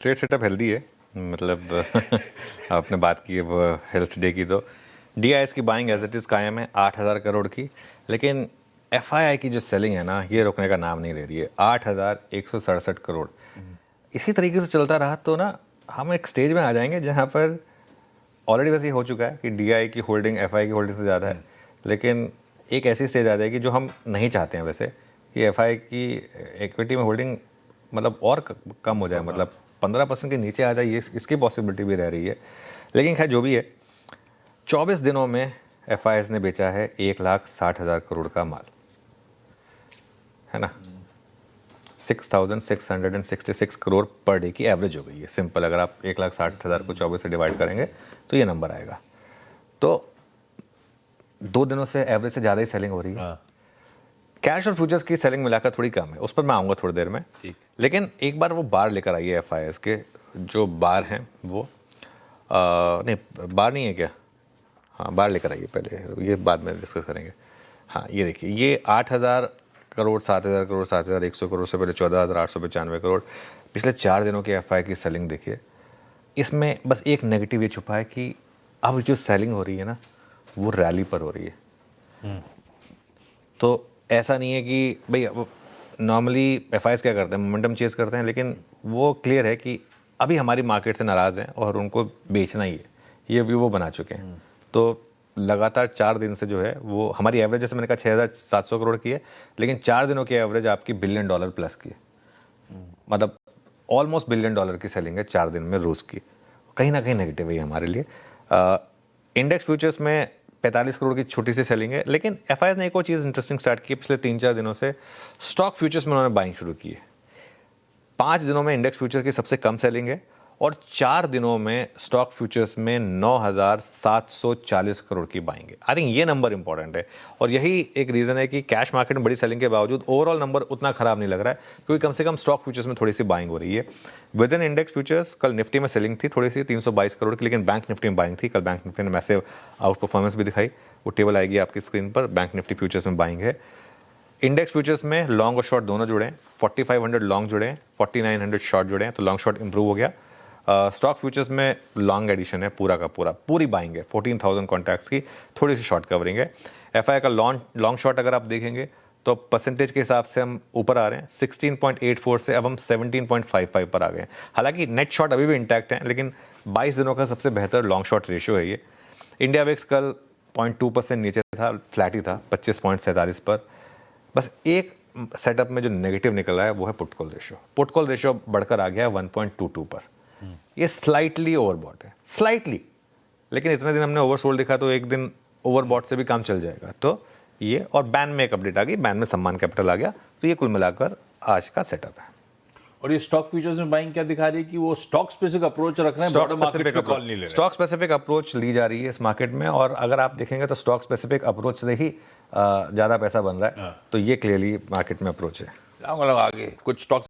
Trade setup healthy है, मतलब आपने बात की है वो हेल्थ डे की, तो डीआईएस की बाइंग एज इट इज़ कायम है 8,000 करोड़ की, लेकिन एफआईआई की जो सेलिंग है ना, ये रुकने का नाम नहीं ले रही है। 8,167 करोड़ इसी तरीके से चलता रहा तो ना हम एक स्टेज में आ जाएंगे जहाँ पर ऑलरेडी वैसे ही हो चुका है कि डीआई की होल्डिंग एफआई की होल्डिंग से ज़्यादा है, लेकिन एक ऐसी स्टेज आ जाएगी जो हम नहीं चाहते हैं वैसे, कि एफआई की इक्विटी में होल्डिंग मतलब और कम हो जाए, मतलब 15% के नीचे आ जाए, ये इसकी पॉसिबिलिटी भी रह रही है। लेकिन खैर जो भी है, 24 दिनों में एफआईएस ने बेचा है 1,60,000 करोड़ का माल, है ना। 6,666 करोड़ पर डे की एवरेज हो गई है। सिंपल, अगर आप 1,60,000 को 24 से डिवाइड करेंगे तो ये नंबर आएगा। तो 2 दिनों से एवरेज से ज़्यादा ही सेलिंग हो रही है। कैश और फ्यूचर्स की सेलिंग मिलाकर थोड़ी कम है, उस पर मैं आऊँगा थोड़ी देर में। लेकिन एक बार वो बार लेकर आइए एफआईएस के, जो बार हैं वो नहीं, बार नहीं है क्या? हाँ, बार लेकर आइए पहले, ये बाद में डिस्कस करेंगे। हाँ, ये देखिए, ये 8,000 करोड़, 7,000 करोड़, 7,100 करोड़ से पहले 14,895 करोड़, पिछले 4 दिनों की एफआई की सेलिंग देखिए। इसमें बस एक नेगेटिव ये छुपा है कि अब जो सेलिंग हो रही है ना, वो रैली पर हो रही है। तो ऐसा नहीं है कि भाई, नॉर्मली एफआईएस क्या करते हैं, मोमेंटम चेज करते हैं, लेकिन वो क्लियर है कि अभी हमारी मार्केट से नाराज़ हैं और उनको बेचना ही है, ये भी वो बना चुके हैं। तो लगातार 4 दिन से जो है वो हमारी एवरेज, जैसे मैंने कहा 6,700 करोड़ की है, लेकिन 4 दिनों की एवरेज आपकी $1 बिलियन प्लस की है। मतलब ऑलमोस्ट $1 बिलियन की सेलिंग है 4 दिन में रूस की। कहीं ना कहीं नेगेटिव है हमारे लिए। इंडेक्स फ्यूचर्स में 45 करोड़ की छोटी सी सेलिंग है, लेकिन एफआईएस ने एक और चीज़ इंटरेस्टिंग स्टार्ट की। पिछले 3-4 दिनों से स्टॉक फ्यूचर्स में उन्होंने बाइंग शुरू की है। 5 दिनों में इंडेक्स फ्यूचर्स की सबसे कम सेलिंग है और 4 दिनों में स्टॉक फ्यूचर्स में 9,740 करोड़ की बाइंग है। आई थिंक ये नंबर इंपॉर्टेंट है और यही एक रीज़न है कि कैश मार्केट में बड़ी सेलिंग के बावजूद ओवरऑल नंबर उतना खराब नहीं लग रहा है, क्योंकि कम से कम स्टॉक फ्यूचर्स में थोड़ी सी बाइंग हो रही है। विद इन इंडेक्स फ्यूचर्स कल निफ्टी में सेलिंग थी थोड़ी सी 322 करोड़ की, लेकिन बैंक निफ्टी में बाइंग थी। कल बैंक निफ्टी ने मैसिव आउट परफॉर्मेंस भी दिखाई, वो टेबल आएगी आपकी स्क्रीन पर। बैंक निफ्टी फ्यूचर्स में बाइंग है। इंडेक्स फ्यूचर्स में लॉन्ग और शॉर्ट दोनों जुड़े हैं। 4,500 लॉन्ग जुड़े हैं, 4,900 शॉर्ट जुड़े हैं, तो लॉन्ग शॉर्ट इंप्रूव हो गया। स्टॉक फ्यूचर्स में लॉन्ग एडिशन है पूरा का पूरा, पूरी बाइंग है 14,000 कॉन्ट्रैक्ट्स की, थोड़ी सी शॉर्ट कवरिंग है। एफआई का लॉन्ग शॉर्ट अगर आप देखेंगे तो परसेंटेज के हिसाब से हम ऊपर आ रहे हैं 16.84 से अब हम 17.55 पर आ गए हैं। हालांकि नेट शॉर्ट अभी भी इंटैक्ट हैं, लेकिन 22 दिनों का सबसे बेहतर लॉन्ग शॉर्ट रेशियो है ये। इंडिया वेक्स कल 0.2% नीचे था, फ्लैट ही था 25.47 पर। बस एक सेटअप में जो नेगेटिव निकल रहा है वो है put call ratio. Put call ratio बढ़कर आ गया है 1.22 पर। ये स्लाइटली ओवरबॉट है, स्लाइटली, लेकिन इतने दिन हमने ओवरसोल्ड दिखा तो एक दिन ओवरबॉट से भी काम चल जाएगा। तो ये, और बैन में एक अपडेट आ गई, बैन में सम्मान कैपिटल आ गया, तो ये कुल मिलाकर आज का सेटअप है। और ये स्टॉक फ्यूचर्स में बाइंग क्या दिखा रही है कि वो स्टॉक स्पेसिफिक अप्रोच रख रहे हैं, ब्रॉडर मार्केट पे कॉल नहीं ले रहे। स्टॉक स्पेसिफिक अप्रोच ली जा रही है इस मार्केट में, और अगर आप देखेंगे तो स्टॉक स्पेसिफिक अप्रोच से ही ज़्यादा पैसा बन रहा है। तो ये क्लियरली मार्केट में अप्रोच है। आगे कुछ स्टॉक